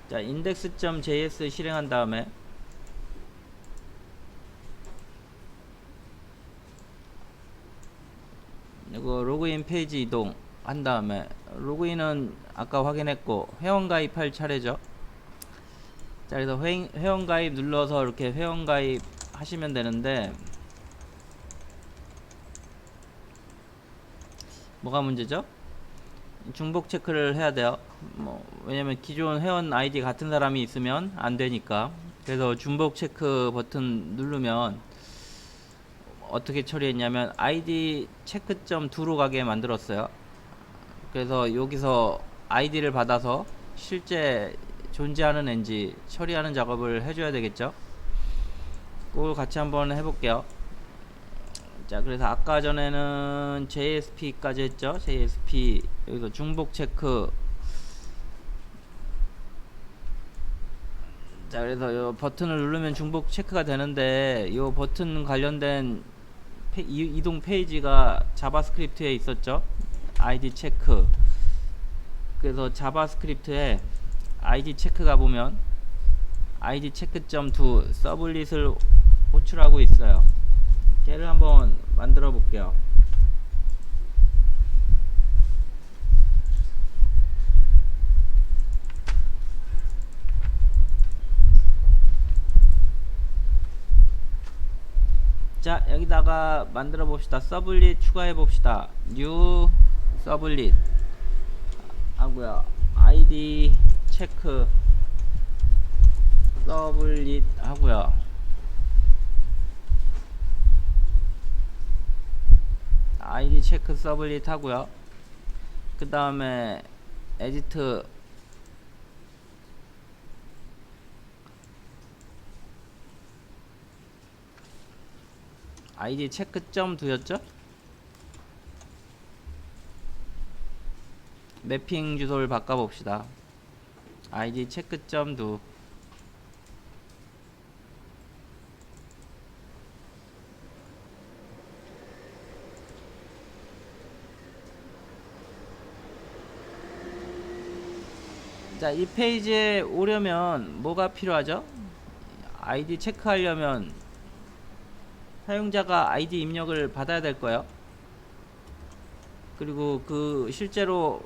자, index.js 실행한 다음에 이거 로그인 페이지 이동 한 다음에, 로그인은 아까 확인했고 회원 가입할 차례죠. 자, 그래서 회원 가입 눌러서 이렇게 회원 가입 하시면 되는데, 뭐가 문제죠? 중복 체크를 해야 돼요. 왜냐면 기존 회원 아이디 같은 사람이 있으면 안 되니까. 그래서 중복 체크 버튼 누르면 어떻게 처리했냐면 아이디 체크점 to로 가게 만들었어요. 그래서 여기서 아이디를 받아서 실제 존재하는 앤지 처리하는 작업을 해줘야 되겠죠. 그걸 같이 한번 해볼게요. 자, 그래서 아까 전에는 JSP까지 했죠. JSP 여기서 중복 체크. 자, 그래서 이 버튼을 누르면 중복 체크가 되는데, 이 버튼 관련된 이동 페이지가 자바스크립트에 있었죠. 아이디 체크. 그래서 자바스크립트에 아이디 체크 가보면 아이디 체크.to 서블릿을 호출하고 있어요. 걔를 한번 만들어 볼게요. 자, 여기다가 만들어 봅시다. 서블릿 추가해 봅시다. new 서블릿 하고요. id 체크 서블릿 하고요. id 체크 서블릿 하고요. 그 다음에 에디트 id 체크.to였죠? 매핑 주소를 바꿔봅시다. id 체크.to. 자, 이 페이지에 오려면 뭐가 필요하죠? 아이디 체크하려면 사용자가 아이디 입력을 받아야 될 거예요. 그리고 그 실제로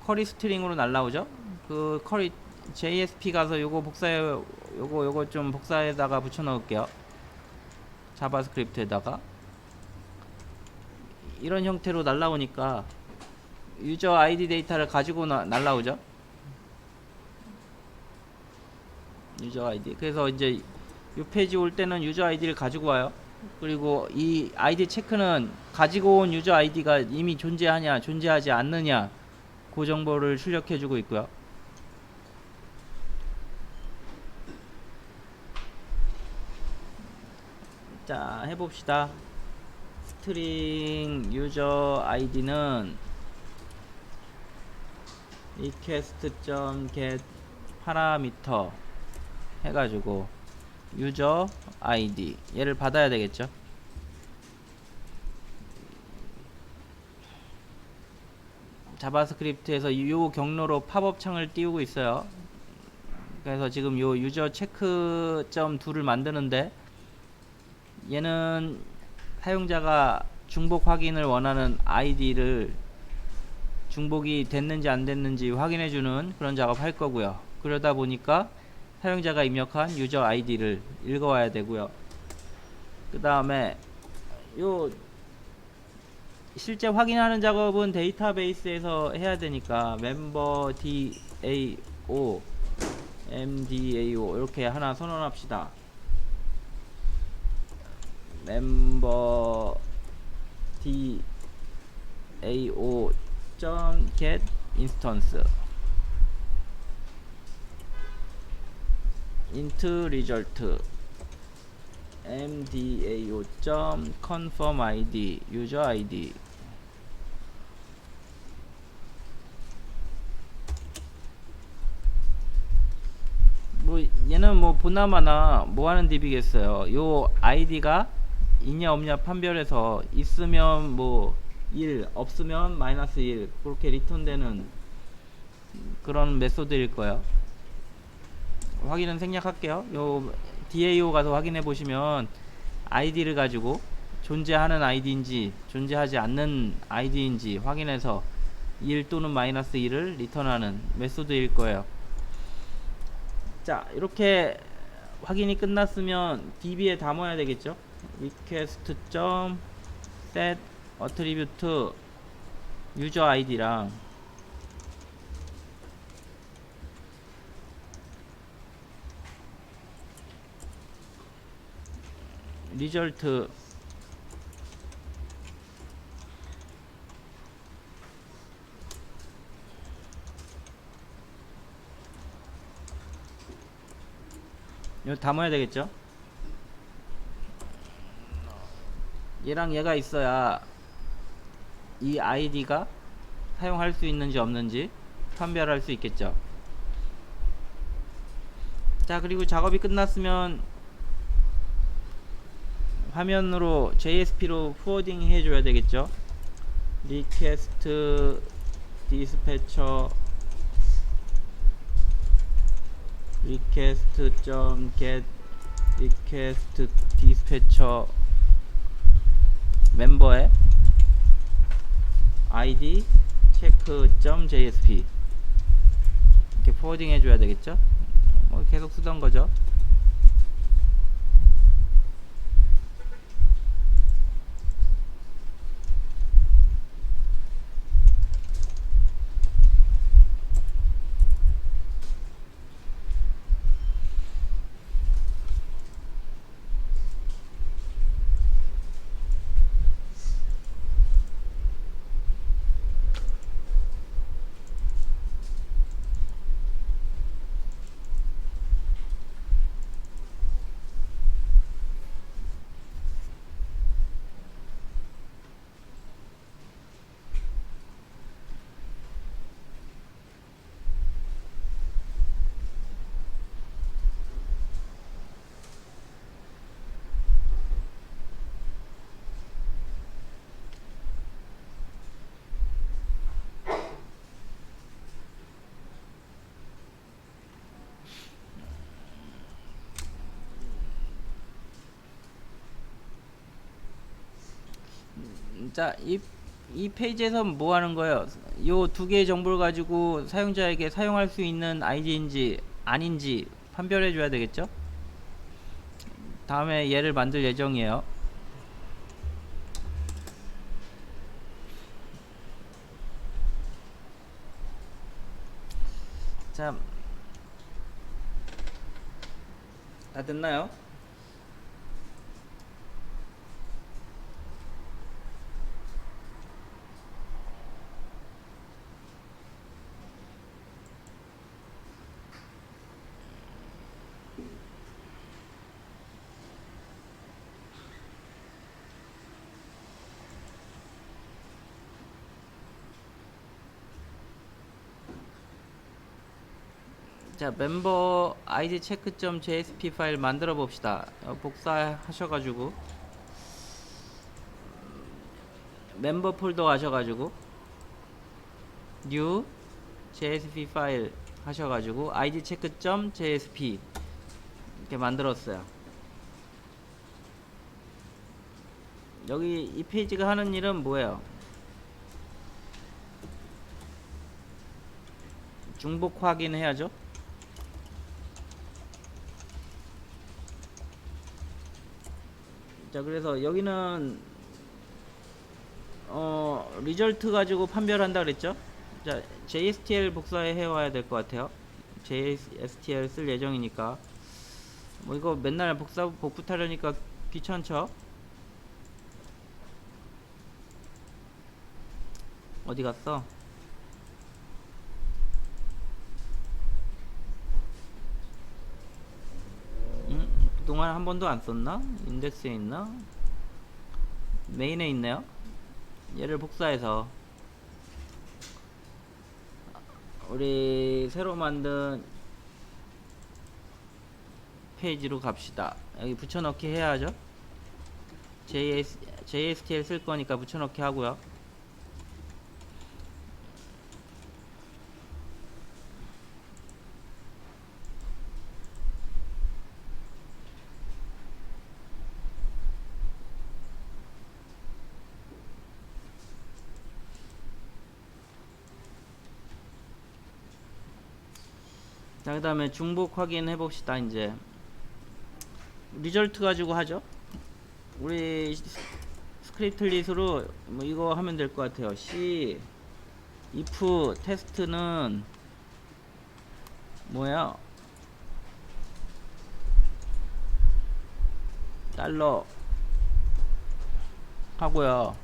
쿼리 스트링으로 날라오죠. 그 쿼리 JSP 가서 요거 복사해, 요거 좀 복사에다가 붙여 넣을게요. 자바스크립트에다가 이런 형태로 날라오니까 유저 아이디 데이터를 가지고 날라오죠. 유저 아이디. 그래서 이제 이 페이지 올 때는 유저 아이디를 가지고 와요. 그리고 이 아이디 체크는 가지고 온 유저 아이디가 이미 존재하냐 존재하지 않느냐 그 정보를 출력해 주고 있고요. 자, 해봅시다. 스트링 유저 아이디는 request.get 파라미터 해가지고 유저 아이디 얘를 받아야 되겠죠. 자바스크립트에서 이 경로로 팝업 창을 띄우고 있어요. 그래서 지금 요 유저 체크.to를 만드는데, 얘는 사용자가 중복 확인을 원하는 아이디를 중복이 됐는지 안 됐는지 확인해주는 그런 작업 할 거고요. 그러다 보니까 사용자가 입력한 유저 아이디를 읽어와야 되고요. 그 다음에 요 실제 확인하는 작업은 데이터베이스에서 해야 되니까 member DAO MDAO 이렇게 하나 선언합시다. member DAO get instance int result mdao confirm id user id. 뭐 얘는 뭐 보나마나 뭐하는 DB겠어요. 요 아이디가 있냐 없냐 판별해서 있으면 뭐 1 없으면 -1 그렇게 리턴되는 그런 메소드일 거예요. 확인은 생략할게요. 요 DAO 가서 확인해 보시면 아이디를 가지고 존재하는 아이디인지 존재하지 않는 아이디인지 확인해서 1 또는 마이너스 1을 리턴하는 메소드일 거예요. 자, 이렇게 확인이 끝났으면 DB에 담아야 되겠죠. request.set attribute user id랑 result 이거 담아야 되겠죠. 얘랑 얘가 있어야 이 아이디가 사용할 수 있는지 없는지 판별할 수 있겠죠. 자, 그리고 작업이 끝났으면 화면으로 JSP로 포워딩 해줘야 되겠죠. request dispatcher request.get request dispatcher 멤버의 id check.jsp 이렇게 포워딩 해줘야 되겠죠. 뭐 계속 쓰던 거죠. 자, 이 페이지에서 뭐 하는 거예요? 요 두 개의 정보를 가지고 사용자에게 사용할 수 있는 아이디인지 아닌지 판별해 줘야 되겠죠? 다음에 얘를 만들 예정이에요. 자, 다 됐나요? 자, 멤버 id 체크.jsp 파일 만들어 봅시다. 복사하셔가지고 멤버 폴더 가셔가지고 new jsp 파일 하셔가지고 id 체크.jsp 이렇게 만들었어요. 여기 이 페이지가 하는 일은 뭐예요? 중복 확인해야죠. 자, 그래서 여기는 리절트 가지고 판별한다 그랬죠. 자, JSTL 복사해 와야 될 것 같아요. JSTL 쓸 예정이니까 뭐 이거 맨날 복붙하려니까 귀찮죠. 어디 갔어? 그동안 한 번도 안 썼나? 인덱스에 있나? 메인에 있네요. 얘를 복사해서 우리 새로 만든 페이지로 갑시다. 여기 붙여넣기 해야죠. JSTL 쓸 거니까 붙여넣기 하고요. 자, 그 다음에 중복 확인해 봅시다. 이제 리절트 가지고 하죠. 우리 스크립트릿으로 뭐 이거 하면 될 것 같아요. C if 테스트는 뭐야? 달러 하고요.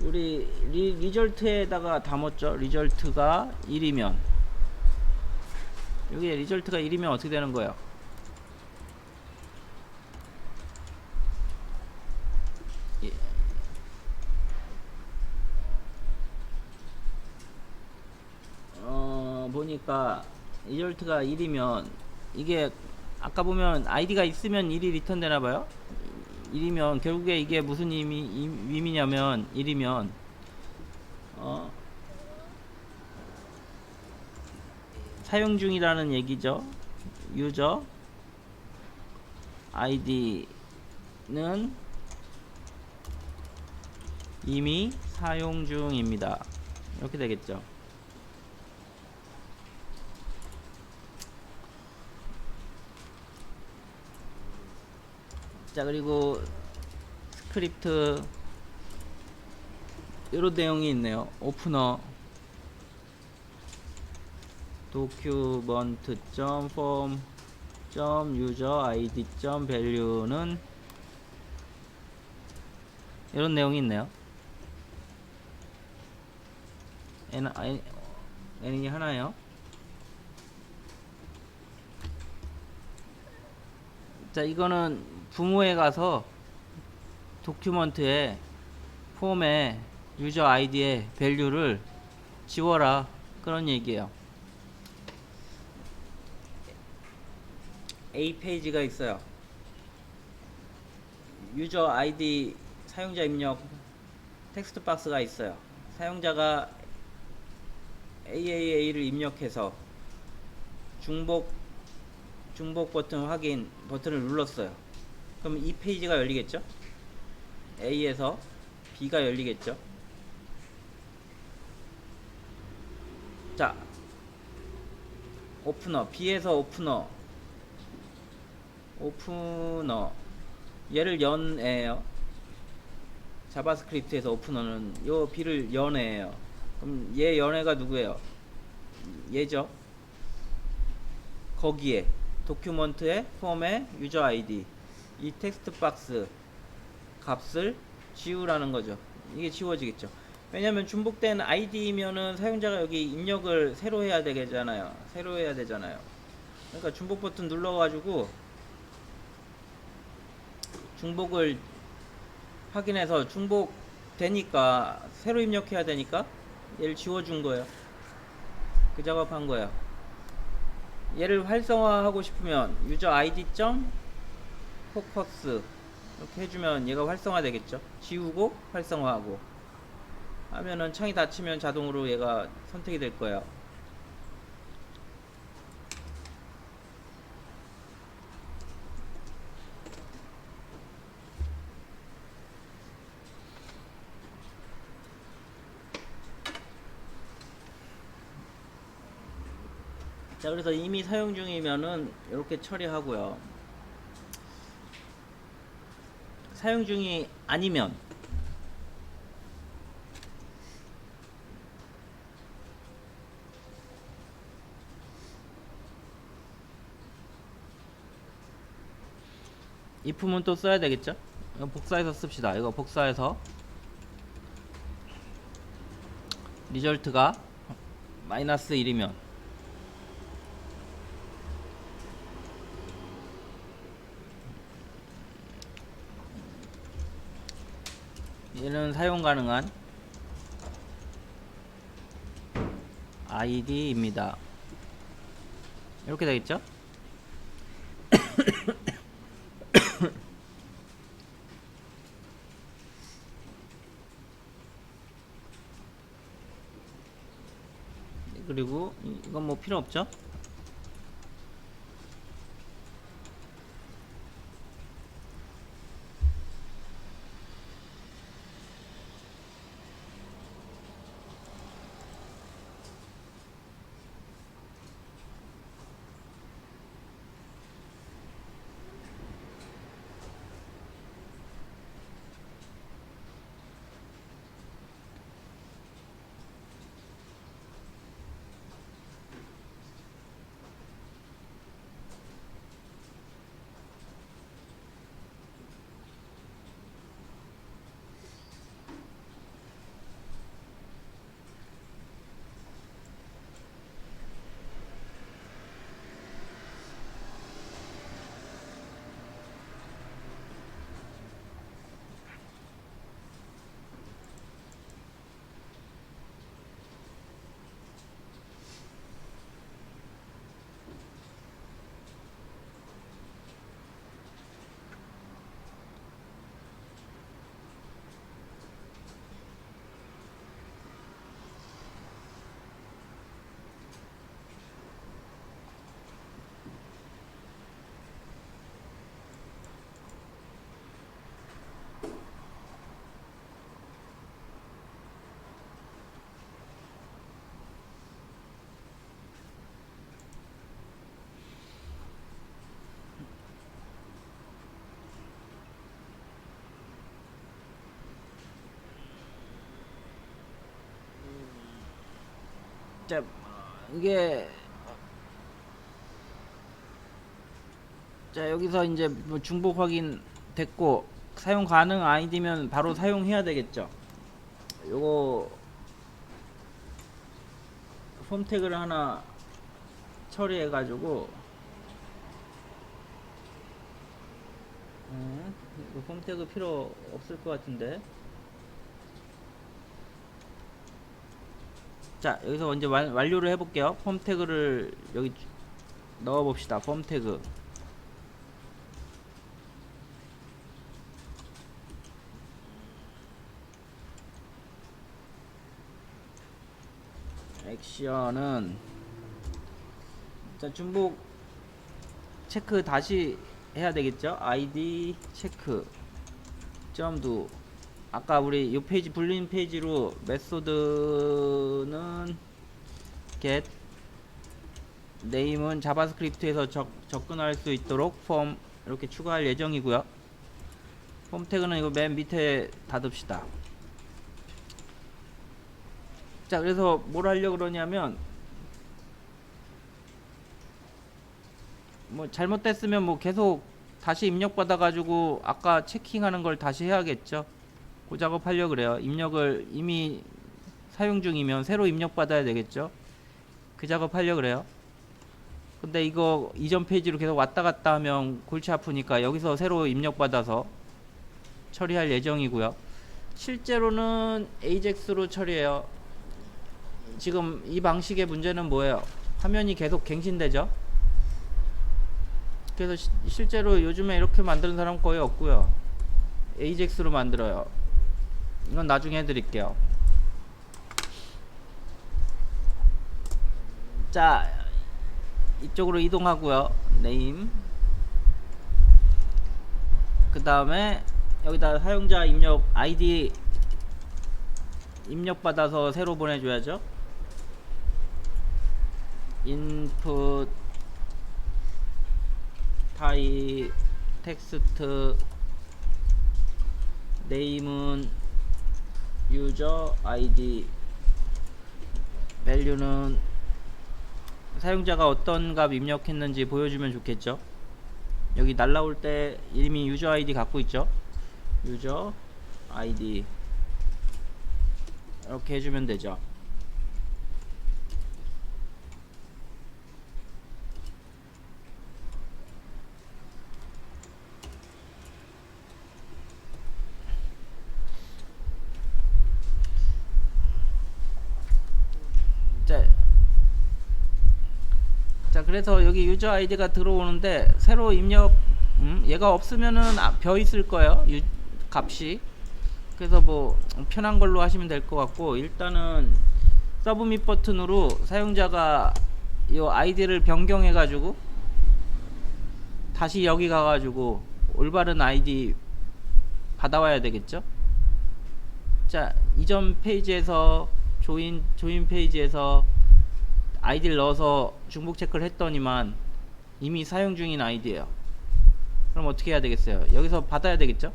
우리 리절트에다가 담았죠. 리절트가 1이면 여기 리절트가 1이면 어떻게 되는 거예요? 보니까 리절트가 1이면 이게 아까 보면 아이디가 있으면 1이 리턴 되나 봐요. 1이면 결국에 이게 무슨 의미냐면 1이면 사용 중이라는 얘기죠. 유저 아이디는 이미 사용 중입니다. 이렇게 되겠죠. 자, 그리고 스크립트 이런 내용이 있네요. 오프너 document.form.user_id.value는 이런 내용이 있네요. n이 하나예요. 자, 이거는 부모에 가서 도큐먼트에 폼에 유저 아이디의 밸류를 지워라, 그런 얘기예요. A 페이지가 있어요. 유저 아이디 사용자 입력 텍스트 박스가 있어요. 사용자가 AAA를 입력해서 중복 버튼 확인 버튼을 눌렀어요. 그럼 이 페이지가 열리겠죠? A에서 B가 열리겠죠? 자, 오프너, B에서 오프너 얘를 연애예요. 자바스크립트에서 오프너는 요 B를 연애예요. 그럼 얘 연애가 누구예요? 얘죠. 거기에 도큐먼트의 폼의 유저 아이디 이 텍스트 박스 값을 지우라는 거죠. 이게 지워지겠죠. 왜냐면 중복된 아이디면은 사용자가 여기 입력을 새로 해야 되잖아요. 그러니까 중복 버튼 눌러가지고 중복을 확인해서 중복되니까 새로 입력해야 되니까 얘를 지워준 거예요. 그 작업한 거예요. 얘를 활성화하고 싶으면 유저 아이디 점 포커스 이렇게 해주면 얘가 활성화 되겠죠. 지우고 활성화하고 하면은 창이 닫히면 자동으로 얘가 선택이 될 거예요. 자, 그래서 이미 사용 중이면은 이렇게 처리하고요. 사용 중이 아니면 if문 또 써야 되겠죠? 이거 복사해서 씁시다. 이거 복사해서 리절트가 마이너스 1이면 얘는 사용 가능한 아이디입니다. 이렇게 되겠죠? 그리고 이건 뭐 필요 없죠? 자, 이게 자 여기서 이제 뭐 중복 확인 됐고 사용 가능 아이디면 바로 사용해야 되겠죠. 요거 폼 태그를 하나 처리해 가지고 이거 폼 태그 필요 없을 것 같은데. 자 여기서 이제 완료를 해볼게요. 폼 태그를 여기 넣어 봅시다. 폼 태그 액션은 자 중복 체크 다시 해야 되겠죠. id 체크 점도 아까 우리 이 페이지 불린 페이지로 메소드는 get 네임은 자바스크립트에서 접근할 수 있도록 폼 이렇게 추가할 예정이고요. 폼 태그는 이거 맨 밑에 닫읍시다. 자 그래서 뭘 하려고 그러냐면 뭐 잘못됐으면 뭐 계속 다시 입력받아 가지고 아까 체킹하는 걸 다시 해야겠죠. 그 작업 하려고 그래요. 입력을 이미 사용 중이면 새로 입력받아야 되겠죠. 그 작업 하려고 그래요. 근데 이거 이전 페이지로 계속 왔다 갔다 하면 골치 아프니까 여기서 새로 입력받아서 처리할 예정이고요. 실제로는 AJAX로 처리해요. 지금 이 방식의 문제는 뭐예요? 화면이 계속 갱신되죠. 그래서 실제로 요즘에 이렇게 만드는 사람 거의 없고요. AJAX로 만들어요. 이건 나중에 해드릴게요. 자 이쪽으로 이동하고요. 네임 그 다음에 여기다 사용자 입력 아이디 입력받아서 새로 보내줘야죠. input 타입 텍스트 네임은 유저 아이디 밸류는 사용자가 어떤 값 입력했는지 보여주면 좋겠죠. 여기 날라올 때 이미 유저 아이디 갖고 있죠. 유저 아이디 이렇게 해주면 되죠. 자 그래서 여기 유저 아이디가 들어오는데 새로 입력 얘가 없으면은 벼 있을 거예요. 값이. 그래서 뭐 편한 걸로 하시면 될 것 같고 일단은 서브밋 버튼으로 사용자가 이 아이디를 변경해 가지고 다시 여기 가가지고 올바른 아이디 받아와야 되겠죠. 자 이전 페이지에서 조인 페이지에서 아이디를 넣어서 중복 체크를 했더니만 이미 사용 중인 아이디예요. 그럼 어떻게 해야 되겠어요? 여기서 받아야 되겠죠.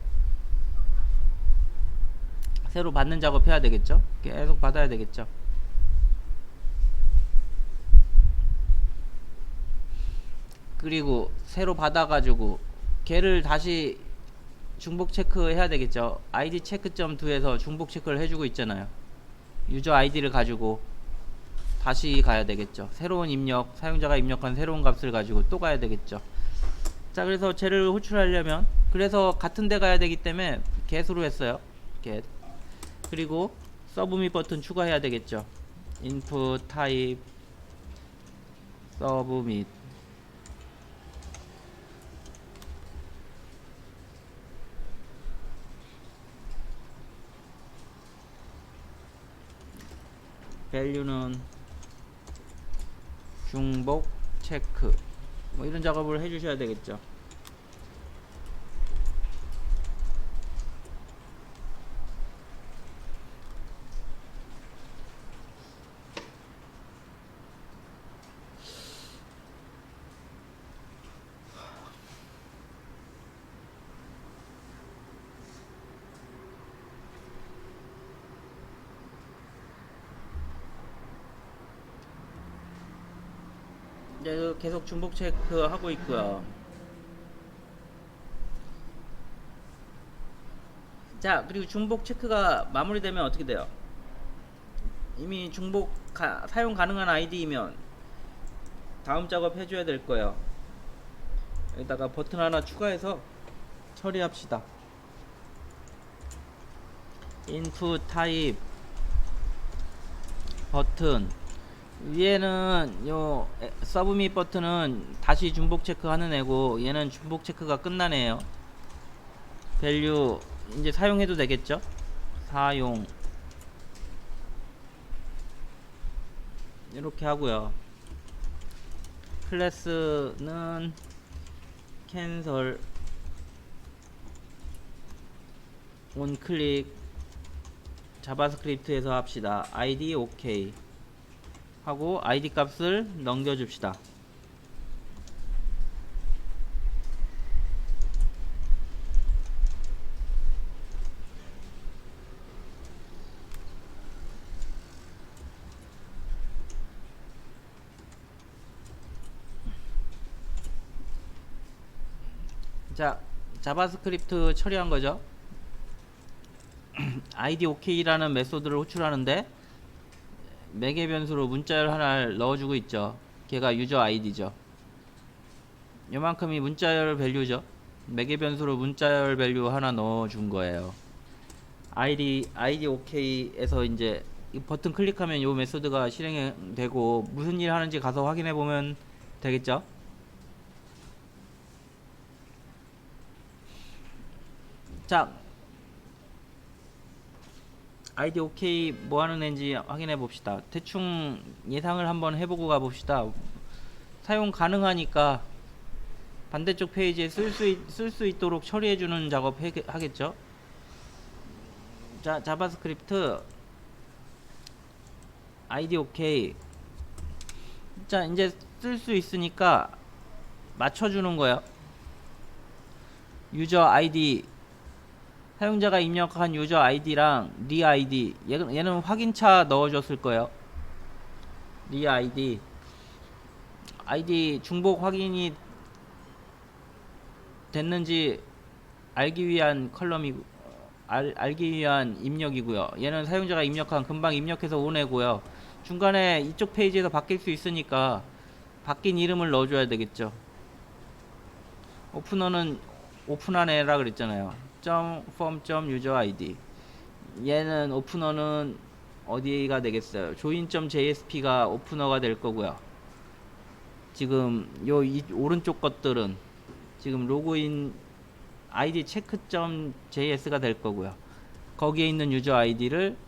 새로 받는 작업 해야 되겠죠. 계속 받아야 되겠죠. 그리고 새로 받아가지고 걔를 다시 중복 체크 해야 되겠죠. id 체크.2에서 중복 체크를 해주고 있잖아요. 유저 아이디를 가지고 다시 가야 되겠죠. 새로운 입력, 사용자가 입력한 새로운 값을 가지고 또 가야 되겠죠. 자 그래서 쟤를 호출하려면 그래서 같은 데 가야 되기 때문에 get으로 했어요. get 그리고 서브밋 버튼 추가해야 되겠죠. input type submit value는 중복 체크 뭐 이런 작업을 해주셔야 되겠죠. 이제 계속 중복 체크 하고 있고요. 자, 그리고 중복 체크가 마무리되면 어떻게 돼요? 이미 사용 가능한 아이디이면 다음 작업 해줘야 될 거예요. 여기다가 버튼 하나 추가해서 처리합시다. input type 버튼 위에는 요 서브밋 버튼은 다시 중복 체크하는 애고, 얘는 중복 체크가 끝난 애예요. 밸류 이제 사용해도 되겠죠? 사용 이렇게 하고요. 클래스는 캔슬 온클릭 자바스크립트에서 합시다. id OK 하고 id 값을 넘겨줍시다. 자, 자바스크립트 처리한 거죠. id ok라는 메소드를 호출하는데 매개 변수로 문자열 하나를 넣어주고 있죠. 걔가 유저 아이디죠. 요만큼이 문자열 밸류죠. 매개 변수로 문자열 밸류 하나 넣어준 거예요. id ok에서 이제 이 버튼 클릭하면 요 메소드가 실행되고 무슨 일 하는지 가서 확인해 보면 되겠죠. 자, id ok 뭐 하는 애인지 확인해 봅시다. 대충 예상을 한번 해보고 가봅시다. 사용 가능하니까 반대쪽 페이지에 쓸 수 있도록 처리해주는 작업 하겠죠. 자, 자바스크립트 id ok. 자, 이제 쓸 수 있으니까 맞춰주는 거예요. 유저 아이디, 사용자가 입력한 유저 아이디랑 리 아이디, 얘는 확인차 넣어줬을 거예요. 리 아이디 중복 확인이 됐는지 알기 위한 컬럼이고, 알기 위한 입력이고요. 얘는 사용자가 입력한 금방 입력해서 온 애고요. 중간에 이쪽 페이지에서 바뀔 수 있으니까 바뀐 이름을 넣어줘야 되겠죠. 오프너는 오픈한 애라 그랬잖아요. form user id. 얘는 오프너는 어디가 되겠어요? join.jsp가 오프너가 될 거고요. 지금 오른쪽 것들은 지금 로그인 id 체크.js가 될 거고요. 거기에 있는 유저 아이디를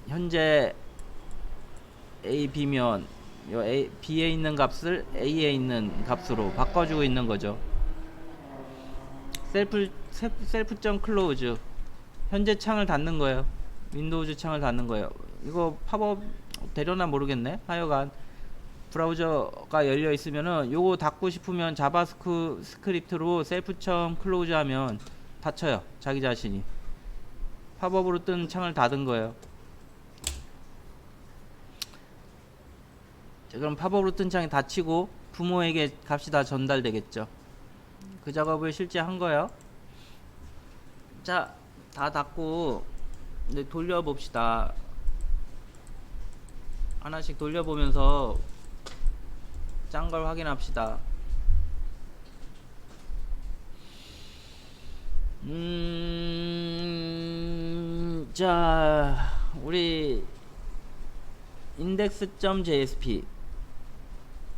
현재 a b면 b에 있는 값을 a에 있는 값으로 바꿔주고 있는 거죠. 셀프.클로즈 현재 창을 닫는 거예요. 윈도우즈 창을 닫는 거예요. 이거 팝업 되려나 모르겠네. 하여간 브라우저가 열려 있으면은 요거 닫고 싶으면 자바스크립트로 셀프.클로즈 하면 닫혀요. 자기 자신이. 팝업으로 뜬 창을 닫은 거예요. 자, 그럼 팝업으로 뜬 창이 닫히고 부모에게 값이 다 전달되겠죠. 그 작업을 실제 한 거예요. 자, 다 닫고 이제 돌려봅시다. 하나씩 돌려보면서 짠 걸 확인합시다. 자, 우리 index.jsp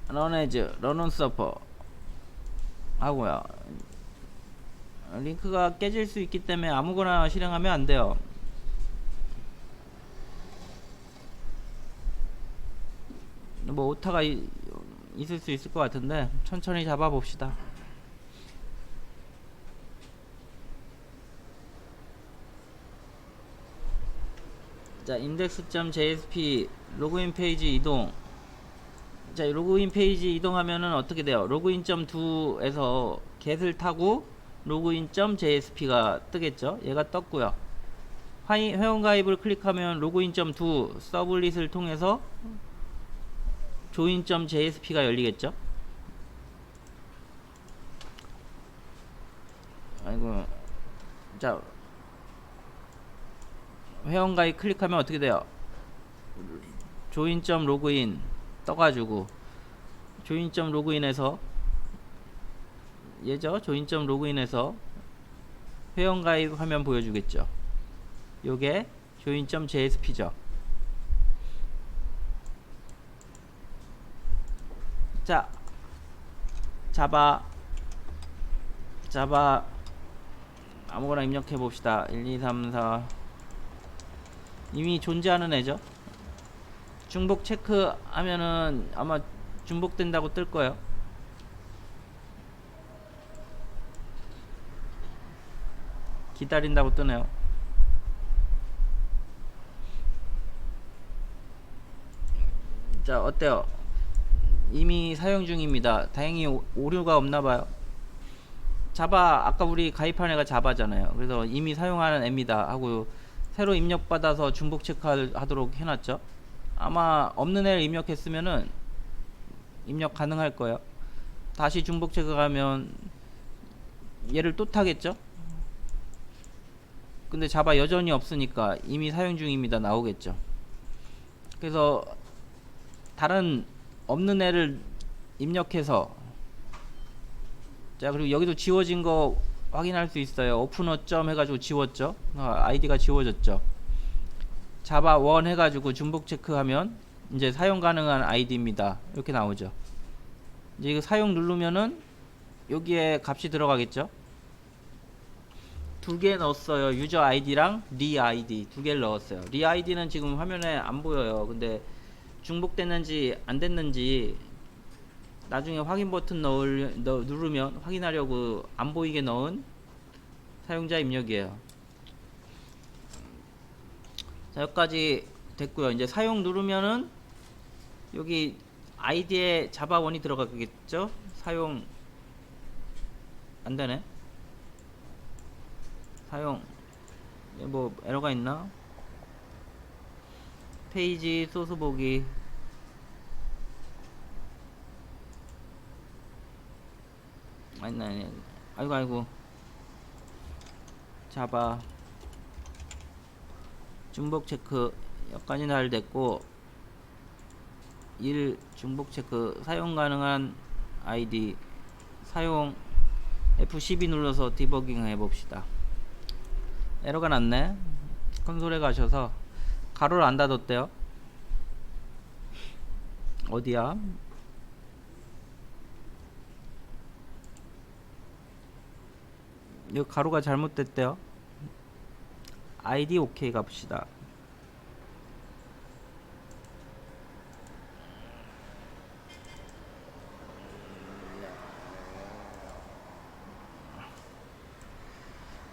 run 서퍼 하고요. 링크가 깨질 수 있기 때문에 아무거나 실행하면 안 돼요. 뭐 오타가 있을 수 있을 것 같은데 천천히 잡아봅시다. 자, index.jsp 로그인 페이지 이동. 자, 로그인 페이지 이동하면은 어떻게 돼요? 로그인.do에서 get을 타고 로그인.jsp가 뜨겠죠? 얘가 떴고요. 회원 가입을 클릭하면 로그인.do 서블릿을 통해서 join.jsp가 열리겠죠. 아이고. 자, 회원가입 클릭하면 어떻게 돼요? join.login 떠가지고 join.login에서 얘죠. join.login에서 회원가입 화면 보여주겠죠. 요게 join.jsp죠. 자, 자바 아무거나 입력해 봅시다. 1, 2, 3, 4 이미 존재하는 애죠. 중복 체크 하면은 아마 중복된다고 뜰 거예요. 기다린다고 뜨네요. 자, 어때요? 이미 사용 중입니다. 다행히 오류가 없나봐요. 자바, 아까 우리 가입한 애가 자바잖아요. 그래서 이미 사용하는 애입니다 하고 새로 입력받아서 중복 체크하도록 해놨죠. 아마 없는 애를 입력했으면은 입력 가능할 거예요. 다시 중복 체크하면 얘를 또 타겠죠. 근데 자바 여전히 없으니까 이미 사용 중입니다 나오겠죠. 그래서 다른 없는 애를 입력해서, 자, 그리고 여기도 지워진 거 확인할 수 있어요. 오픈어 점 해가지고 지웠죠. 아이디가 지워졌죠. 자바 1 해가지고 중복 체크하면 이제 사용 가능한 아이디입니다 이렇게 나오죠. 이제 이거 사용 누르면은 여기에 값이 들어가겠죠. 두 개 넣었어요. 유저 아이디랑 리 아이디 두 개를 넣었어요. 리 아이디는 지금 화면에 안 보여요. 근데 중복됐는지 안 됐는지 나중에 확인 버튼 누르면 확인하려고 안 보이게 넣은 사용자 입력이에요. 자, 여기까지 됐고요. 이제 사용 누르면은 여기 아이디에 자바1이 들어가겠죠. 사용 안 되네. 사용 뭐 에러가 있나? 페이지 소스 보기. 아니. 아이고. 자바 중복 체크 여기까지 잘 됐고 1 중복 체크 사용 가능한 아이디 사용 F12 눌러서 디버깅 해봅시다. 에러가 났네. 콘솔에 가셔서 가로를 안 닫았대요. 어디야? 여기 가로가 잘못됐대요. 아이디 오케이 갑시다.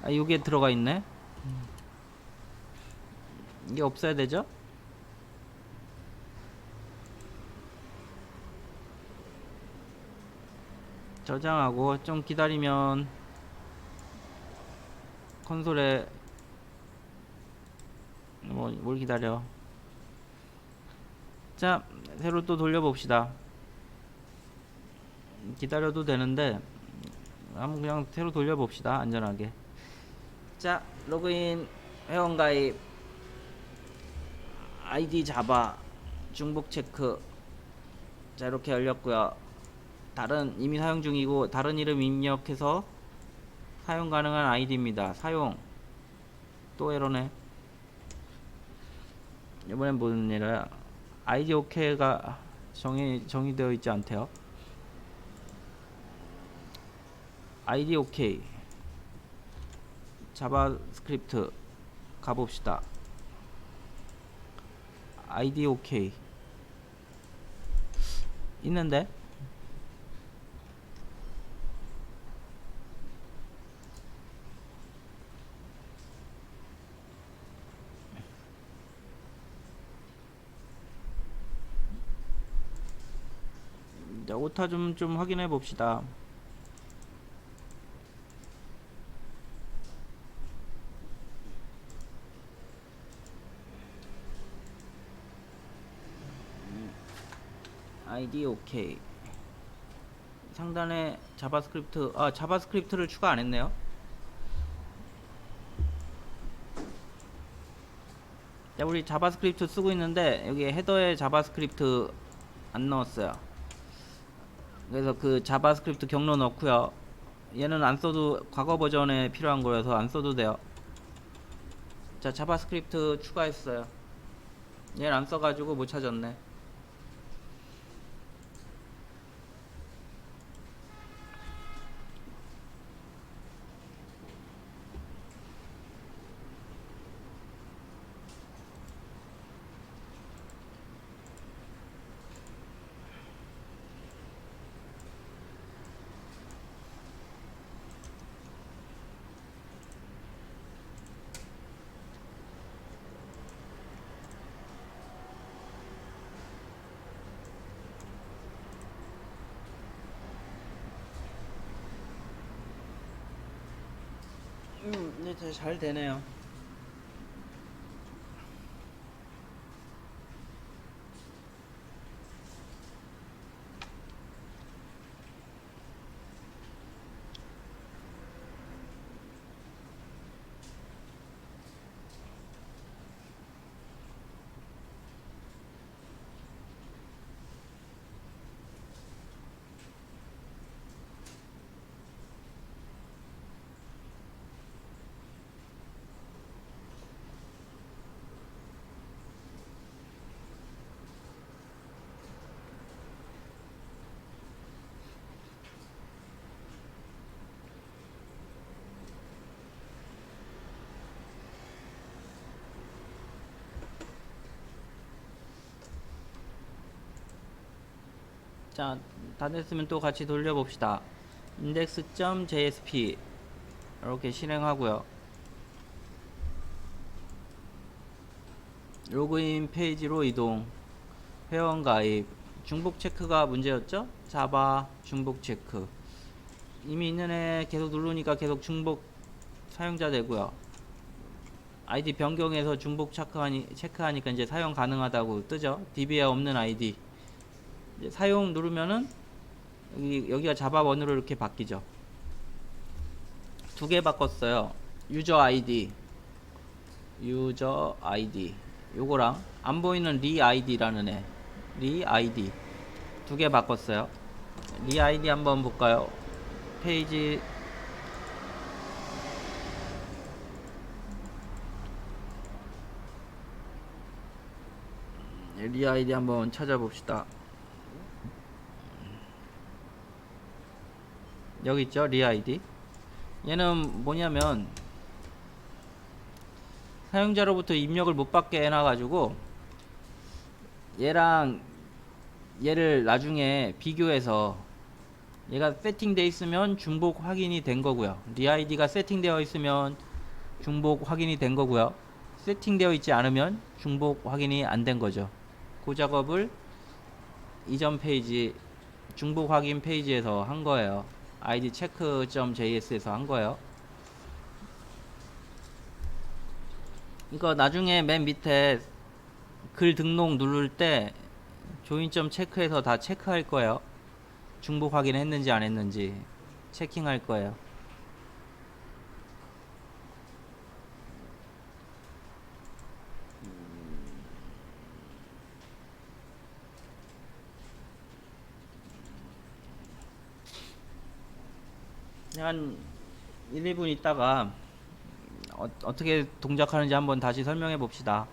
아, 요게 들어가 있네. 이게 없어야 되죠? 저장하고 좀 기다리면 콘솔에 뭘 기다려. 자, 새로 또 돌려봅시다. 기다려도 되는데 한번 그냥 새로 돌려봅시다. 안전하게. 자, 로그인 회원가입 아이디 자바 중복 체크. 자, 이렇게 열렸고요. 다른 이미 사용 중이고 다른 이름 입력해서 사용 가능한 아이디입니다. 사용. 또 에러네. 이번엔 무슨 일이야? 아이디 오케이가 정의되어 있지 않대요. 아이디 오케이. 자바스크립트 가봅시다. 아이디 오케이 있는데 자, 오타 좀 확인해 봅시다. id 오케이. 상단에 자바스크립트를 추가 안 했네요. 자, 우리 자바스크립트 쓰고 있는데 여기 헤더에 자바스크립트 안 넣었어요. 그래서 그 자바스크립트 경로 넣고요. 얘는 안 써도 과거 버전에 필요한 거여서 안 써도 돼요. 자, 자바스크립트 추가했어요. 얘는 안 써가지고 못 찾았네. 네, 잘 되네요. 자, 다 됐으면 또 같이 돌려봅시다. index.jsp 이렇게 실행하고요. 로그인 페이지로 이동. 회원 가입. 중복 체크가 문제였죠? 자바 중복 체크. 이미 있는 애 계속 누르니까 계속 중복 사용자 되고요. 아이디 변경해서 중복 체크하니까 이제 사용 가능하다고 뜨죠. DB에 없는 아이디. 이제 사용 누르면은 여기가 자바원으로 이렇게 바뀌죠. 두 개 바꿨어요. 유저 아이디 요거랑 안 보이는 리 아이디라는 애, 리 아이디 두 개 바꿨어요. 리 아이디 한번 볼까요? 페이지 리 아이디 한번 찾아봅시다. 여기 있죠, 리 아이디. 얘는 뭐냐면 사용자로부터 입력을 못 받게 해놔가지고 얘랑 얘를 나중에 비교해서 얘가 세팅되어 있으면 중복 확인이 된 거고요. 리아이디가 세팅되어 있으면 중복 확인이 된 거고요. 세팅되어 있지 않으면 중복 확인이 안 된 거죠. 그 작업을 이전 페이지 중복 확인 페이지에서 한 거예요. id check.js에서 한 거예요. 이거 나중에 맨 밑에 글 등록 누를 때 조인.체크에서 다 체크할 거예요. 중복 확인했는지 안 했는지 체킹할 거예요. 한 1, 2분 있다가 어떻게 동작하는지 한번 다시 설명해 봅시다.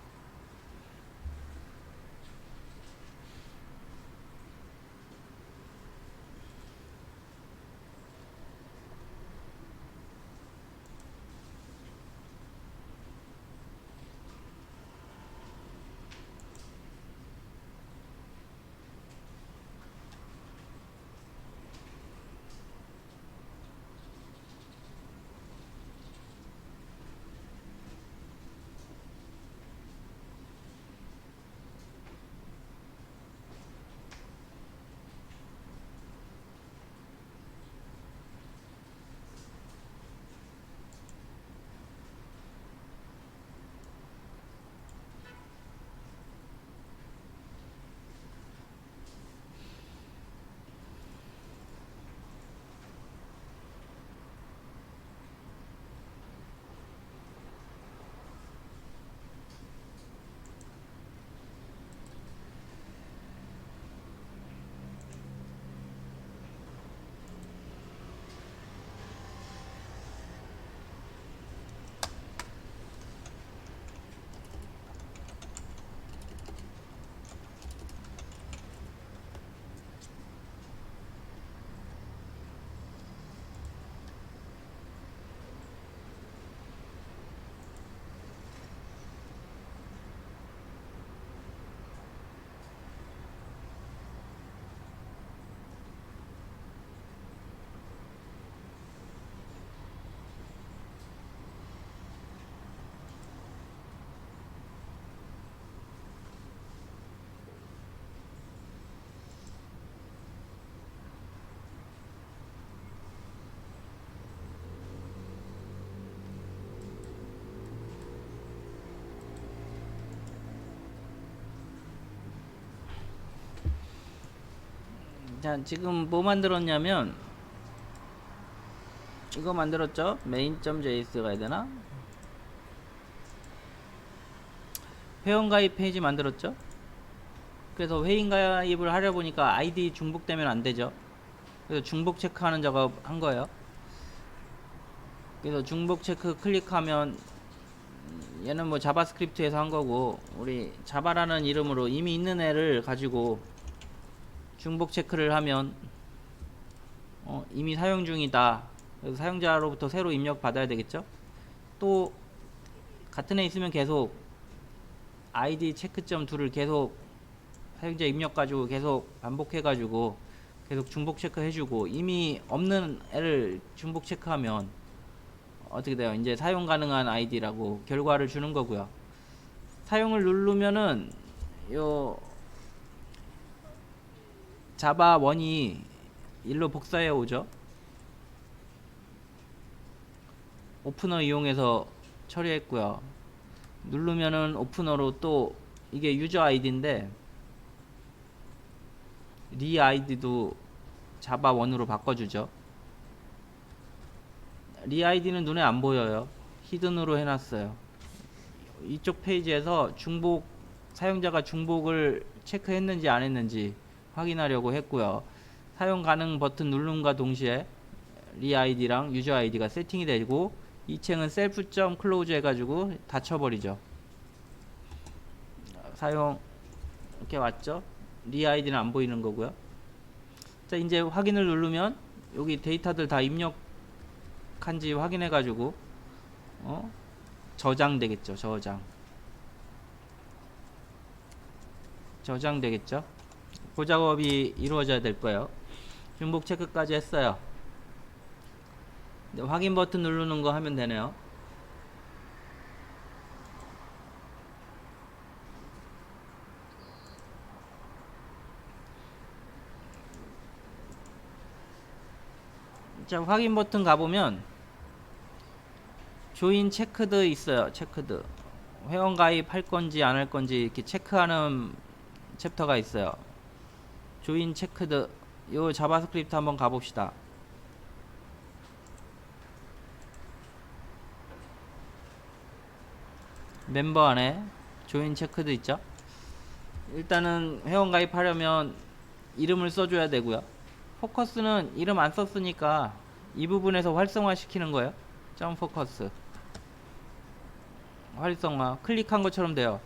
자, 지금 뭐 만들었냐면 이거 만들었죠? main.js가 해야 되나? 회원가입 페이지 만들었죠? 그래서 회원가입을 하려 보니까 아이디 중복되면 안 되죠. 그래서 중복 체크하는 작업 한 거예요. 그래서 중복 체크 클릭하면 얘는 뭐 자바스크립트에서 한 거고, 우리 자바라는 이름으로 이미 있는 애를 가지고 중복 체크를 하면 이미 사용 중이다. 그래서 사용자로부터 새로 입력 받아야 되겠죠. 또 같은 애 있으면 계속 id 체크점 2를 계속 사용자 입력 가지고 계속 반복해 가지고 계속 중복 체크 해주고, 이미 없는 애를 중복 체크하면 어떻게 돼요? 이제 사용 가능한 아이디라고 결과를 주는 거고요. 사용을 누르면은 요 자바 1이 일로 복사해 오죠. 오프너 이용해서 처리했고요. 누르면은 오프너로 또 이게 유저 아이디인데 리 아이디도 자바 1으로 바꿔주죠. 리 아이디는 눈에 안 보여요. 히든으로 해놨어요. 이쪽 페이지에서 중복, 사용자가 중복을 체크했는지 안 했는지 확인하려고 했고요. 사용 가능 버튼 누름과 동시에 리 아이디랑 유저 아이디가 세팅이 되고, 이 책은 self.close 해가지고 닫혀버리죠. 사용 이렇게 왔죠. 리 아이디는 안 보이는 거고요. 자, 이제 확인을 누르면 여기 데이터들 다 입력한지 확인해가지고 저장되겠죠. 저장되겠죠. 그 작업이 이루어져야 될 거예요. 중복 체크까지 했어요. 확인 버튼 누르는 거 하면 되네요. 자, 확인 버튼 가보면 조인 체크드 있어요. 체크드 회원 가입할 건지 안 할 건지 이렇게 체크하는 챕터가 있어요. 조인 체크드, 요 자바스크립트 한번 가봅시다. 멤버 안에 조인 체크드 있죠. 일단은 회원 가입하려면 이름을 써줘야 되고요. 포커스는 이름 안 썼으니까 이 부분에서 활성화 시키는 거예요. 점 포커스 활성화 클릭한 것처럼 돼요.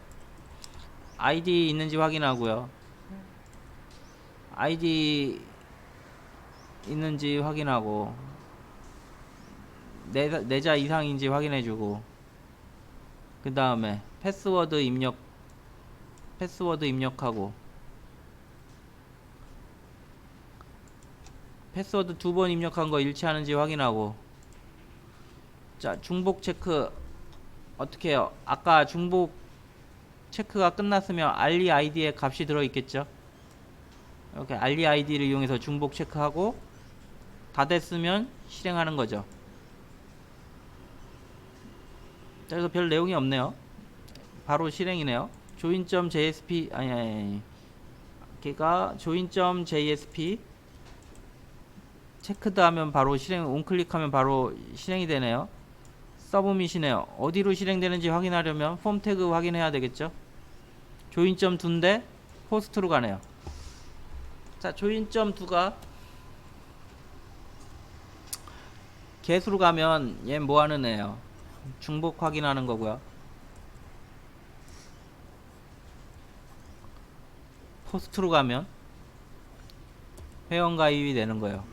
아이디 있는지 확인하고요. 아이디 있는지 확인하고, 내자 이상인지 확인해주고, 그 다음에 패스워드 입력하고, 패스워드 2번 입력한 거 일치하는지 확인하고. 자, 중복 체크 어떻게 해요? 아까 중복 체크가 끝났으면 알리 아이디에 값이 들어있겠죠. 이렇게 알리 아이디를 이용해서 중복 체크하고 다 됐으면 실행하는 거죠. 자, 그래서 별 내용이 없네요. 바로 실행이네요. join.jsp 아니 걔가 join.jsp 체크드 하면 바로 실행, 온클릭하면 바로 실행이 되네요. 서브밋이네요. 어디로 실행되는지 확인하려면 폼 태그 확인해야 되겠죠. join.2인데 포스트로 가네요. 자, join.2가 get으로 가면 얘 뭐하는 애예요? 중복 확인하는 거고요. 포스트로 가면 회원 가입이 되는 거예요.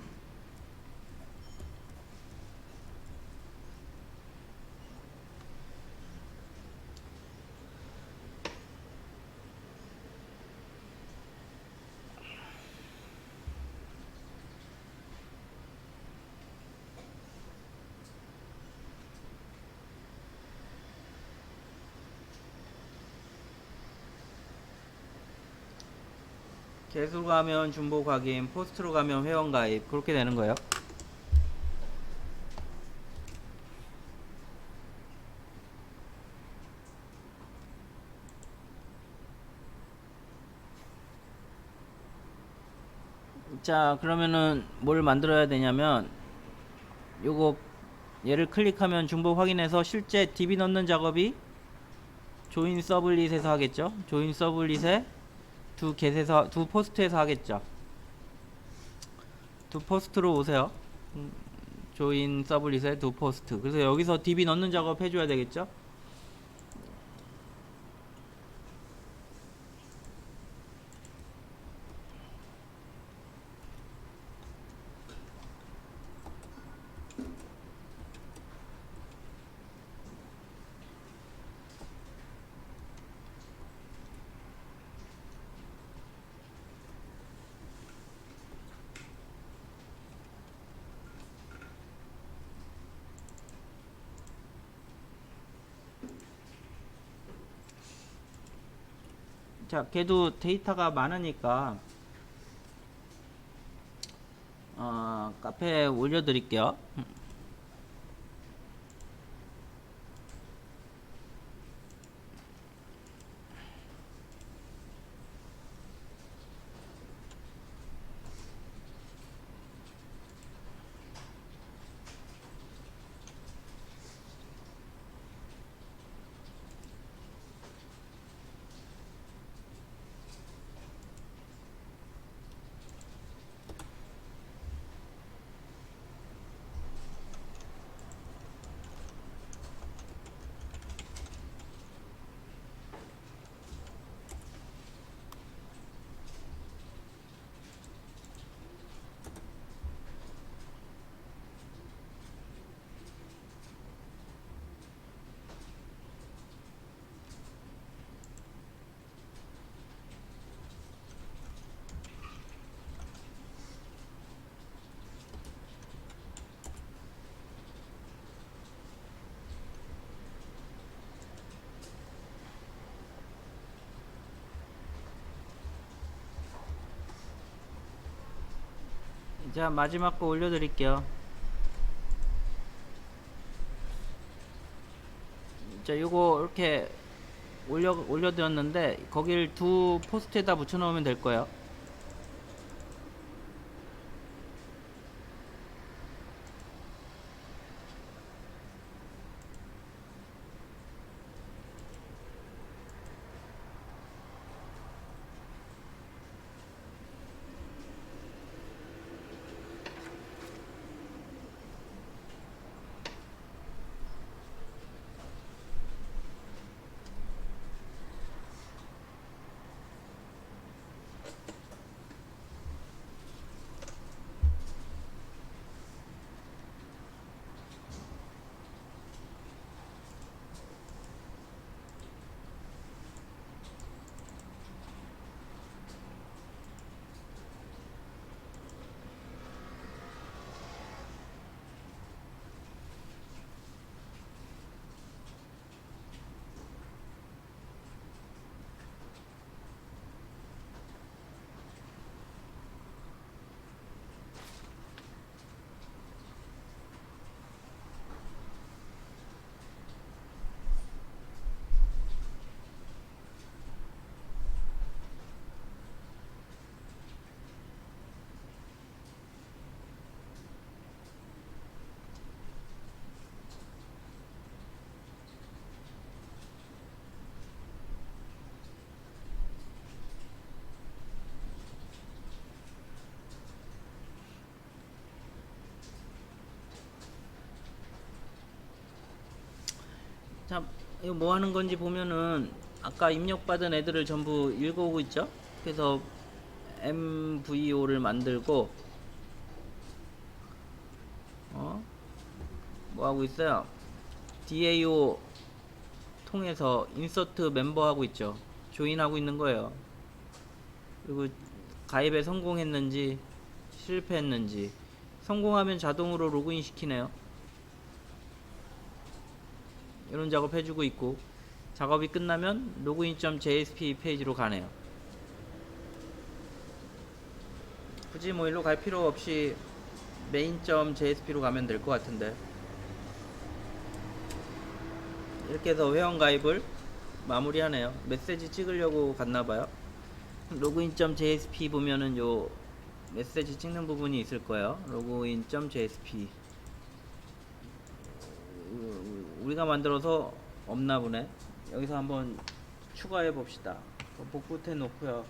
get으로 가면 중복 확인, 포스트로 가면 회원 가입, 그렇게 되는 거예요. 자, 그러면은 뭘 만들어야 되냐면 요거 얘를 클릭하면 중복 확인해서 실제 DB 넣는 작업이 조인 서블릿에서 하겠죠. 조인 서블릿에 두 겟에서 두 포스트에서 하겠죠. 두 포스트로 오세요. 조인 서블릿에 두 포스트. 그래서 여기서 DB 넣는 작업 해줘야 되겠죠. 자, 걔도 데이터가 많으니까 카페에 올려드릴게요. 자, 마지막 거 올려드릴게요. 자, 요거 이렇게 올려드렸는데 거길 두 포스트에다 붙여 넣으면 될 거예요. 자, 이거 뭐 하는 건지 보면은 아까 입력받은 애들을 전부 읽어오고 있죠. 그래서 MVO를 만들고 뭐 하고 있어요. DAO 통해서 인서트 멤버 하고 있죠. 조인하고 있는 거예요. 그리고 가입에 성공했는지 실패했는지, 성공하면 자동으로 로그인 시키네요. 이런 작업 해주고 있고, 작업이 끝나면 login.jsp 페이지로 가네요. 굳이 뭐 일로 갈 필요 없이 main.jsp로 가면 될 것 같은데, 이렇게 해서 회원 가입을 마무리하네요. 메시지 찍으려고 갔나봐요. login.jsp 보면은 요 메시지 찍는 부분이 있을 거예요. login.jsp. 우리가 만들어서 없나 보네. 여기서 한번 추가해 봅시다. 복붙해 놓고요.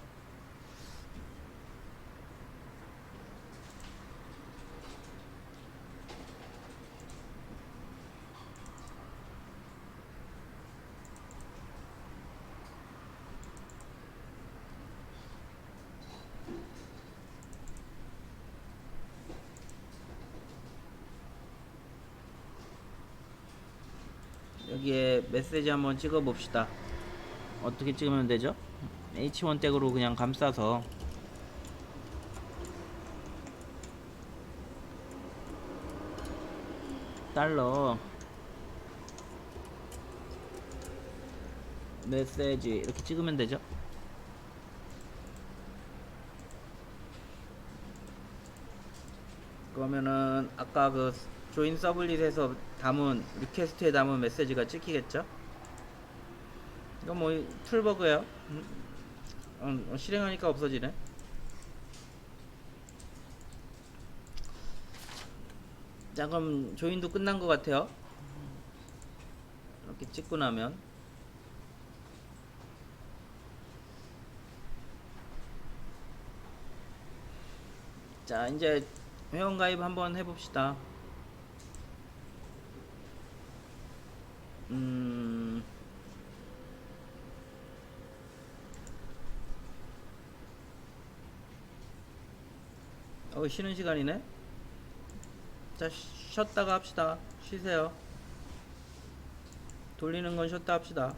여기에 메시지 한번 찍어 봅시다. 어떻게 찍으면 되죠? H1 텍으로 그냥 감싸서 달러 메시지 이렇게 찍으면 되죠. 그러면은 아까 그 조인 서블릿에서 담은 리퀘스트에 담은 메시지가 찍히겠죠. 이거 뭐 툴버그예요. 실행하니까 없어지네. 자, 그럼 조인도 끝난 것 같아요. 이렇게 찍고 나면 자, 이제 회원가입 한번 해봅시다. 쉬는 시간이네. 자, 쉬었다가 합시다. 쉬세요. 돌리는 건 쉬었다 합시다.